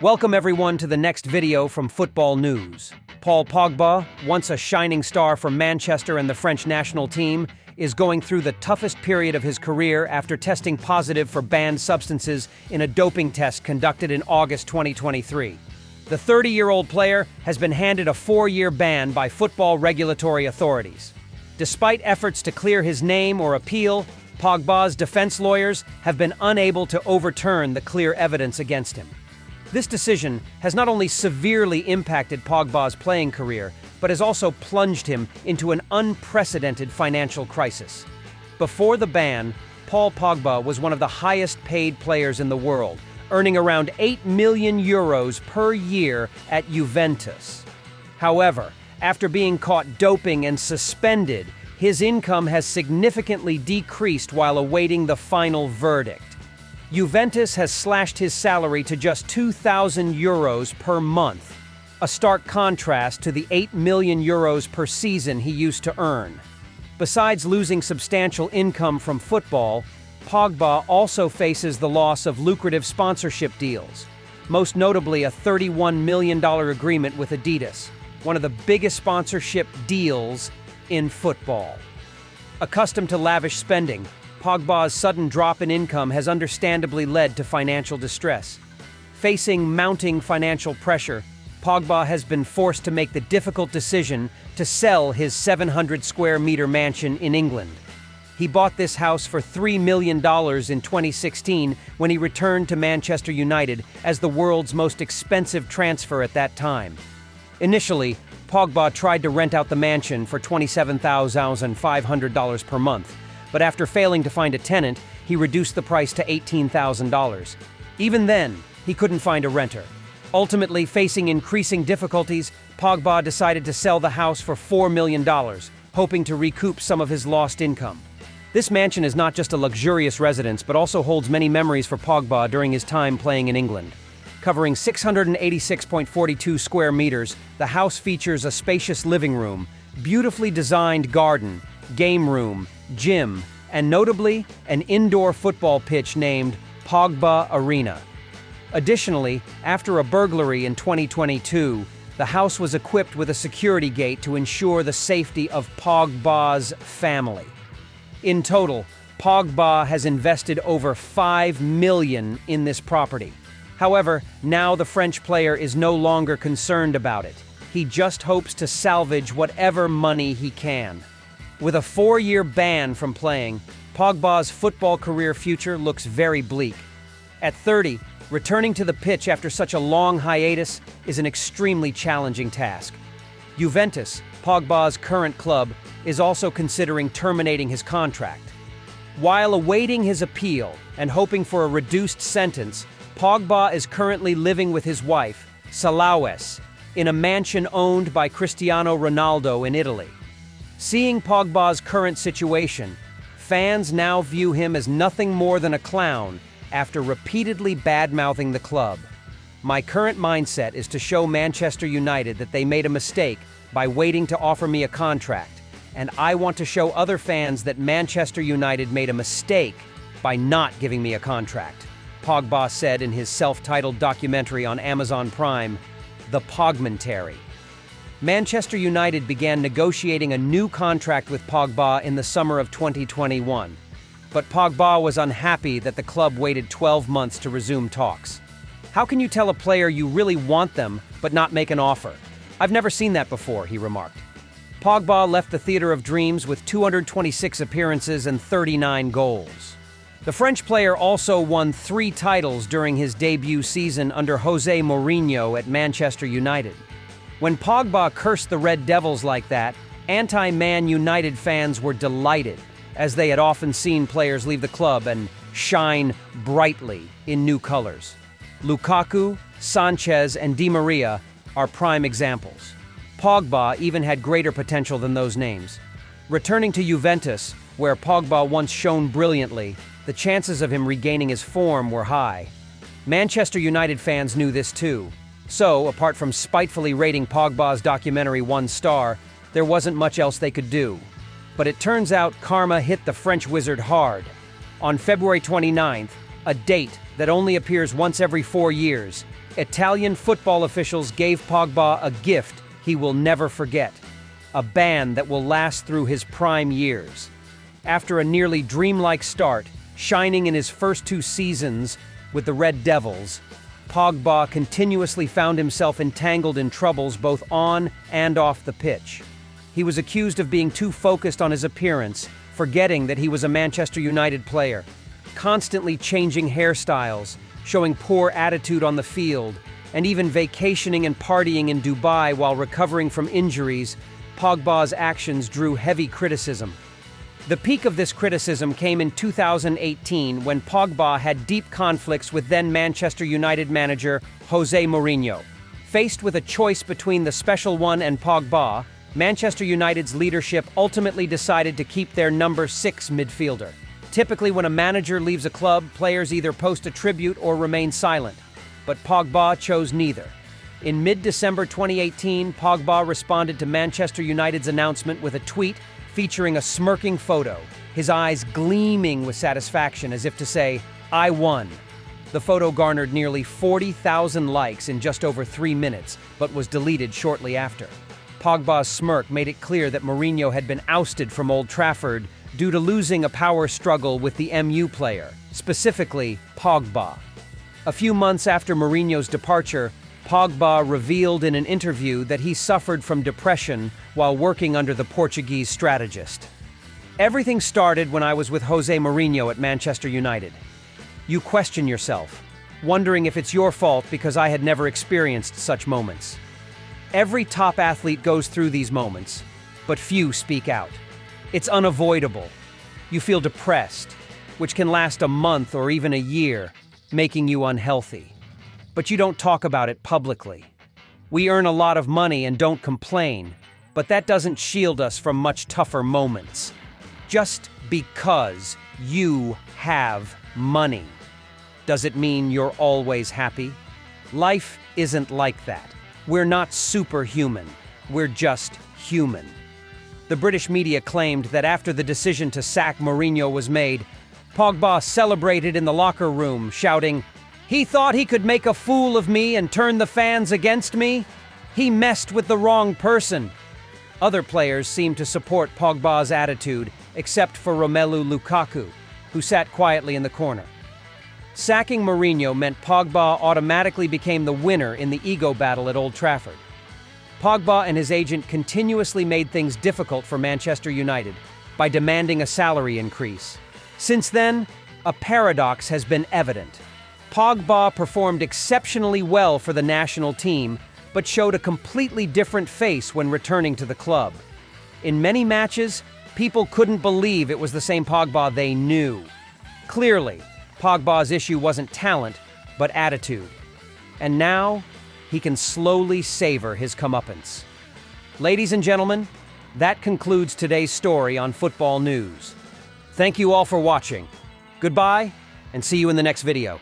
Welcome everyone to the next video from Football News. Paul Pogba, once a shining star for Manchester and the French national team, is going through the toughest period of his career after testing positive for banned substances in a doping test conducted in August 2023. The 30-year-old player has been handed a 4-year ban by football regulatory authorities. Despite efforts to clear his name or appeal, Pogba's defense lawyers have been unable to overturn the clear evidence against him. This decision has not only severely impacted Pogba's playing career, but has also plunged him into an unprecedented financial crisis. Before the ban, Paul Pogba was one of the highest-paid players in the world, earning around 8 million euros per year at Juventus. However, after being caught doping and suspended, his income has significantly decreased while awaiting the final verdict. Juventus has slashed his salary to just 2,000 euros per month, a stark contrast to the 8 million euros per season he used to earn. Besides losing substantial income from football, Pogba also faces the loss of lucrative sponsorship deals, most notably a $31 million agreement with Adidas, one of the biggest sponsorship deals in football. Accustomed to lavish spending, Pogba's sudden drop in income has understandably led to financial distress. Facing mounting financial pressure, Pogba has been forced to make the difficult decision to sell his 700-square-meter mansion in England. He bought this house for $3 million in 2016 when he returned to Manchester United as the world's most expensive transfer at that time. Initially, Pogba tried to rent out the mansion for $27,500 per month, but after failing to find a tenant, he reduced the price to $18,000. Even then, he couldn't find a renter. Ultimately, facing increasing difficulties, Pogba decided to sell the house for $4 million, hoping to recoup some of his lost income. This mansion is not just a luxurious residence, but also holds many memories for Pogba during his time playing in England. Covering 686.42 square meters, the house features a spacious living room, beautifully designed garden, game room, gym, and notably, an indoor football pitch named Pogba Arena. Additionally, after a burglary in 2022, the house was equipped with a security gate to ensure the safety of Pogba's family. In total, Pogba has invested over $5 million in this property. However, now the French player is no longer concerned about it. He just hopes to salvage whatever money he can. With a 4-year ban from playing, Pogba's football career future looks very bleak. At 30, returning to the pitch after such a long hiatus is an extremely challenging task. Juventus, Pogba's current club, is also considering terminating his contract. While awaiting his appeal and hoping for a reduced sentence, Pogba is currently living with his wife, Salawes, in a mansion owned by Cristiano Ronaldo in Italy. Seeing Pogba's current situation, fans now view him as nothing more than a clown after repeatedly bad-mouthing the club. My current mindset is to show Manchester United that they made a mistake by waiting to offer me a contract, and I want to show other fans that Manchester United made a mistake by not giving me a contract, Pogba said in his self-titled documentary on Amazon Prime, The Pogmentary. Manchester United began negotiating a new contract with Pogba in the summer of 2021. But Pogba was unhappy that the club waited 12 months to resume talks. How can you tell a player you really want them but not make an offer? I've never seen that before, he remarked. Pogba left the Theatre of Dreams with 226 appearances and 39 goals. The French player also won 3 titles during his debut season under Jose Mourinho at Manchester United. When Pogba cursed the Red Devils like that, anti-Man United fans were delighted, as they had often seen players leave the club and shine brightly in new colors. Lukaku, Sanchez, and Di Maria are prime examples. Pogba even had greater potential than those names. Returning to Juventus, where Pogba once shone brilliantly, the chances of him regaining his form were high. Manchester United fans knew this too. So, apart from spitefully rating Pogba's documentary 1 star, there wasn't much else they could do. But it turns out karma hit the French wizard hard. On February 29th, a date that only appears once every 4 years, Italian football officials gave Pogba a gift he will never forget, a ban that will last through his prime years. After a nearly dreamlike start, shining in his first 2 seasons with the Red Devils, Pogba continuously found himself entangled in troubles both on and off the pitch. He was accused of being too focused on his appearance, forgetting that he was a Manchester United player, constantly changing hairstyles, showing poor attitude on the field, and even vacationing and partying in Dubai while recovering from injuries. Pogba's actions drew heavy criticism. The peak of this criticism came in 2018 when Pogba had deep conflicts with then Manchester United manager Jose Mourinho. Faced with a choice between the Special One and Pogba, Manchester United's leadership ultimately decided to keep their number 6 midfielder. Typically, when a manager leaves a club, players either post a tribute or remain silent. But Pogba chose neither. In mid-December 2018, Pogba responded to Manchester United's announcement with a tweet featuring a smirking photo, his eyes gleaming with satisfaction as if to say, "I won." The photo garnered nearly 40,000 likes in just over 3 minutes, but was deleted shortly after. Pogba's smirk made it clear that Mourinho had been ousted from Old Trafford due to losing a power struggle with the MU player, specifically Pogba. A few months after Mourinho's departure, Pogba revealed in an interview that he suffered from depression while working under the Portuguese strategist. "Everything started when I was with Jose Mourinho at Manchester United. You question yourself, wondering if it's your fault because I had never experienced such moments. Every top athlete goes through these moments, but few speak out. It's unavoidable. You feel depressed, which can last a month or even a year, making you unhealthy. But you don't talk about it publicly. We earn a lot of money and don't complain, but that doesn't shield us from much tougher moments. Just because you have money, does it mean you're always happy? Life isn't like that. We're not superhuman. We're just human." The British media claimed that after the decision to sack Mourinho was made, Pogba celebrated in the locker room, shouting, "He thought he could make a fool of me and turn the fans against me? He messed with the wrong person." Other players seemed to support Pogba's attitude, except for Romelu Lukaku, who sat quietly in the corner. Sacking Mourinho meant Pogba automatically became the winner in the ego battle at Old Trafford. Pogba and his agent continuously made things difficult for Manchester United by demanding a salary increase. Since then, a paradox has been evident. Pogba performed exceptionally well for the national team, but showed a completely different face when returning to the club. In many matches, people couldn't believe it was the same Pogba they knew. Clearly, Pogba's issue wasn't talent, but attitude. And now, he can slowly savor his comeuppance. Ladies and gentlemen, that concludes today's story on Football News. Thank you all for watching. Goodbye, and see you in the next video.